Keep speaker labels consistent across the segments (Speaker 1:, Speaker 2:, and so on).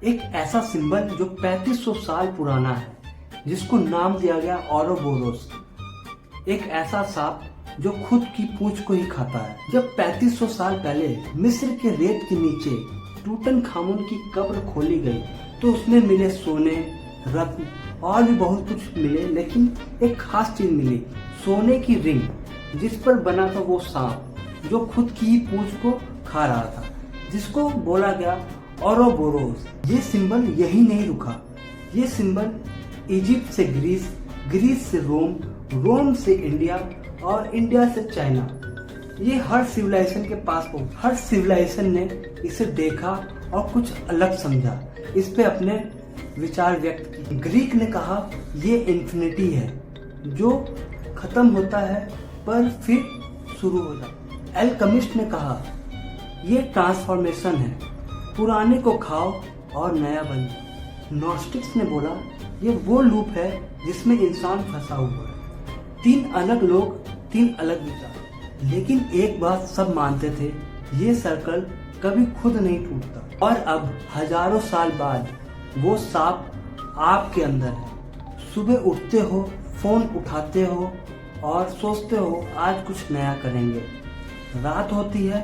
Speaker 1: एक ऐसा सिंबल जो 3500 साल पुराना है, जिसको नाम दिया गया औरोबोरोस। एक ऐसा सांप जो खुद की पूंछ को ही खाता है। जब 3500 साल पहले मिस्र के रेत के नीचे टूटनखामुन की कब्र खोली गई तो उसमें मिले सोने, रत्न और भी बहुत कुछ मिले, लेकिन एक खास चीज मिली, सोने की रिंग जिस पर बना था वो सांप जो खुद की ही पूंछ को खा रहा था, जिसको बोला गया औरोबोरोस। ये सिंबल यही नहीं रुका, ये सिंबल इजिप्ट से ग्रीस, ग्रीस से रोम, रोम से इंडिया और इंडिया से चाइना, ये हर सिविलाइजेशन के पास पहुंचा। हर सिविलाइजेशन ने इसे देखा और कुछ अलग समझा, इस पे अपने विचार व्यक्त किए। ग्रीक ने कहा ये इन्फिनिटी है जो खत्म होता है पर फिर शुरू हो जाता है। एल्केमिस्ट ने कहा ये ट्रांसफॉर्मेशन है, पुराने को खाओ और नया बन जाओ। नॉस्टिक्स ने बोला ये वो लूप है जिसमें इंसान फंसा हुआ है। 3 अलग लोग, 3 अलग विचार, लेकिन एक बात सब मानते थे, ये सर्कल कभी खुद नहीं टूटता। और अब हजारों साल बाद वो सांप आपके अंदर है। सुबह उठते हो, फोन उठाते हो और सोचते हो आज कुछ नया करेंगे। रात होती है,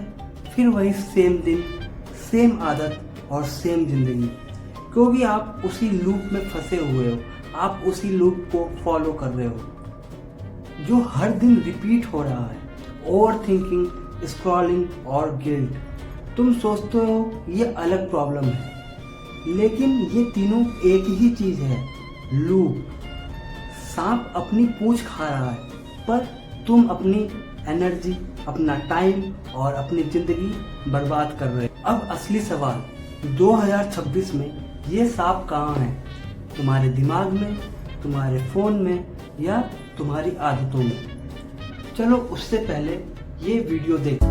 Speaker 1: फिर वही सेम दिन, सेम आदत और सेम जिंदगी, क्योंकि आप उसी लूप में फंसे हुए हो, आप उसी लूप को फॉलो कर रहे हो जो हर दिन रिपीट हो रहा है। ओवर थिंकिंग, स्क्रॉलिंग और गिल्ट। तुम सोचते हो ये अलग प्रॉब्लम है, लेकिन ये तीनों एक ही चीज है, लूप। सांप अपनी पूंछ खा रहा है, पर तुम अपनी एनर्जी, अपना टाइम और अपनी जिंदगी बर्बाद कर रहे हो। अब असली सवाल, 2026 में ये सांप कहाँ है? तुम्हारे दिमाग में, तुम्हारे फोन में या तुम्हारी आदतों में? चलो उससे पहले ये वीडियो देखो।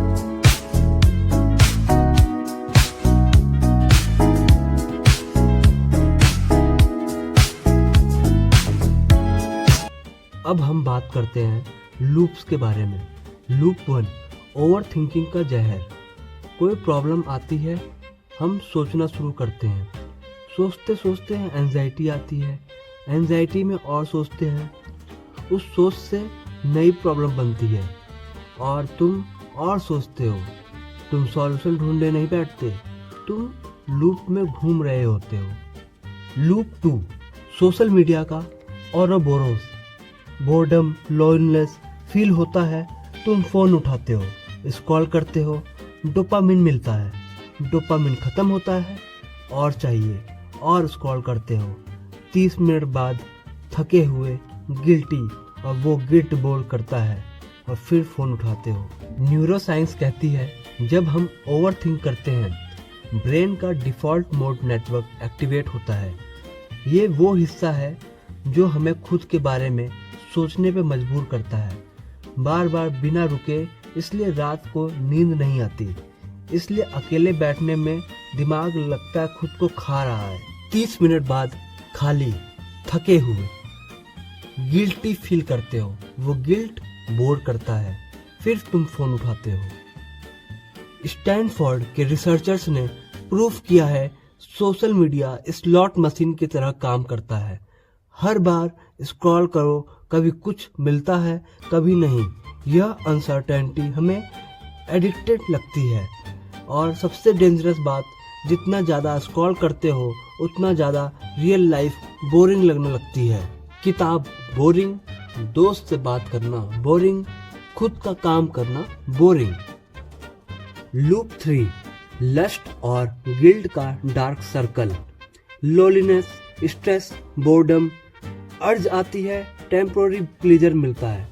Speaker 2: अब हम बात करते हैं लूप्स के बारे में। लूप 1, ओवर थिंकिंग का जहर। कोई प्रॉब्लम आती है, हम सोचना शुरू करते हैं, सोचते सोचते हैं एंजाइटी आती है, एंजाइटी में और सोचते हैं, उस सोच से नई प्रॉब्लम बनती है और तुम और सोचते हो। तुम सॉल्यूशन ढूंढने नहीं बैठते, तुम लूप में घूम रहे होते हो। लूप 2, सोशल मीडिया का औरोबोरोस। बोर्डम, लोनलेस फील होता है, तुम फोन उठाते हो, स्क्रॉल करते हो, डोपामिन मिलता है, डोपामिन खत्म होता है और चाहिए, और स्क्रॉल करते हो। 30 मिनट बाद थके हुए, गिल्टी, और वो गिल्ट बोल करता है और फिर फोन उठाते हो। न्यूरोसाइंस कहती है जब हम ओवर थिंक करते हैं, ब्रेन का डिफॉल्ट मोड नेटवर्क एक्टिवेट होता है। ये वो हिस्सा है जो हमें खुद के बारे में सोचने पे मजबूर करता है, बार बार बिना रुके। इसलिए रात को नींद नहीं आती, इसलिए अकेले बैठने में दिमाग लगता है खुद को खा रहा है। 30 मिनट बाद खाली, थके हुए, गिल्टी फील करते हो, वो गिल्ट बोर करता है, फिर तुम फोन उठाते हो। स्टैनफोर्ड के रिसर्चर्स ने प्रूफ किया है सोशल मीडिया स्लॉट मशीन की तरह काम करता है। हर बार स्क्रॉल करो, कभी कुछ मिलता है, कभी नहीं। यह अनसर्टेनिटी हमें एडिक्टेड लगती है। और सबसे डेंजरस बात, जितना ज़्यादा स्क्रॉल करते हो उतना ज़्यादा रियल लाइफ बोरिंग लगने लगती है। किताब बोरिंग, दोस्त से बात करना बोरिंग, खुद का काम करना बोरिंग। लूप 3, लस्ट और गिल्ट का dark circle. Loneliness, stress, boredom, अर्ज आती है, टेम्पोररी प्लेजर मिलता है,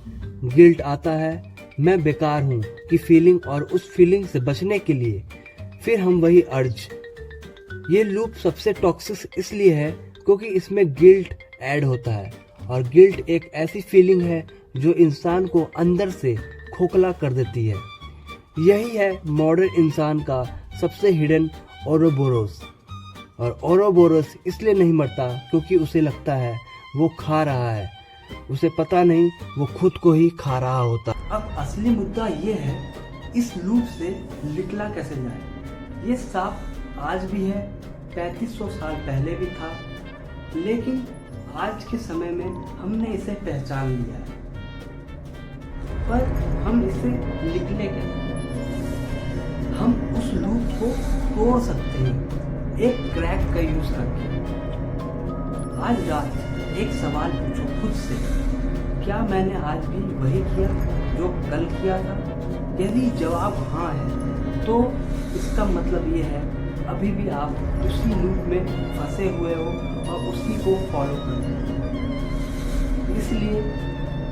Speaker 2: गिल्ट आता है, मैं बेकार हूँ की फीलिंग, और उस फीलिंग से बचने के लिए फिर हम वही अर्ज। ये लूप सबसे टॉक्सिक इसलिए है क्योंकि इसमें गिल्ट ऐड होता है, और गिल्ट एक ऐसी फीलिंग है जो इंसान को अंदर से खोखला कर देती है। यही है मॉडर्न इंसान का सबसे हिडन औरोबोरोस। और औरोबोरोस इसलिए नहीं मरता क्योंकि उसे लगता है वो खा रहा है, उसे पता नहीं वो खुद को ही खा रहा होता।
Speaker 1: अब असली मुद्दा ये है, इस लूप से निकला कैसे जाए। ये सांप आज भी है, 3500 साल पहले भी था, लेकिन आज के समय में हमने इसे पहचान लिया है। पर हम इसे निकले कैसे? हम उस लूप को तोड़ सकते हैं एक क्रैक का यूज करके। आज रात एक सवाल पूछो खुद से, क्या मैंने आज भी वही किया जो कल किया था? यदि जवाब हाँ है तो इसका मतलब ये है अभी भी आप उसी लूप में फंसे हुए हो और उसी को फॉलो कर रहे हो। इसलिए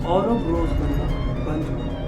Speaker 1: औरों ब्रोज बनना बंद करो।